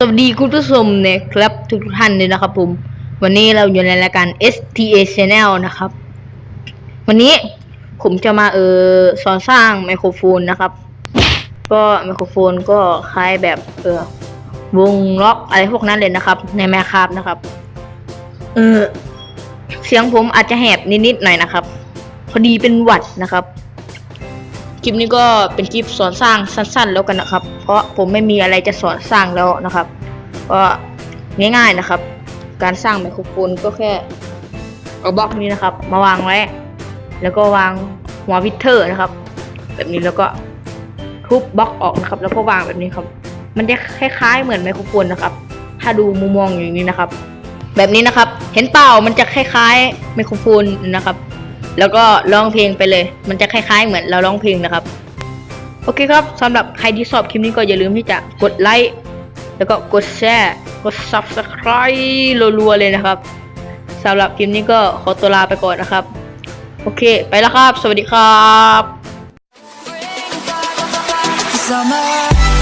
วัสดีคุณผู้ชมนะครับทุกท่านเลยนะครับผมวันนี้เราอยู่ในรายการ STA Channel นะครับวันนี้ผมจะมาสอนสร้างไมโครโฟนนะครับก็ไมโครโฟนก็คล้ายแบบวงล็อกอะไรพวกนั้นเลยนะครับใน Minecraft นะครับเสียงผมอาจจะแหบนิดๆหน่อยนะครับพอดีเป็นหวัดนะครับคลิปนี้ก็เป็นคลิปสอนสร้างสั้นๆแล้วกันนะครับเพราะผมไม่มีอะไรจะสอนสร้างแล้วนะครับก็ง่ายๆนะครับการสร้างไมโครโฟนก็แค่เอาบล็อกนี้นะครับมาวางไว้แล้วก็วางหัววิเทอร์นะครับแบบนี้แล้วก็ทุบบล็อกออกนะครับแล้วก็วางแบบนี้ครับมันจะคล้ายๆเหมือนไมโครโฟนนะครับถ้าดูมุมมองอย่างนี้นะครับแบบนี้นะครับเห็นเปล่ามันจะคล้ายๆไมโครโฟนนะครับแล้วก็ร้องเพลงไปเลยมันจะคล้ายๆเหมือนเราร้องเพลงนะครับโอเคครับสำหรับใครที่ชอบคลิปนี้ก็อย่าลืมที่จะกดไลค์แล้วก็กดแชร์กด Subscribe รัวๆเลยนะครับสำหรับคลิปนี้ก็ขอตัวลาไปก่อนนะครับโอเคไปแล้วครับสวัสดีครับ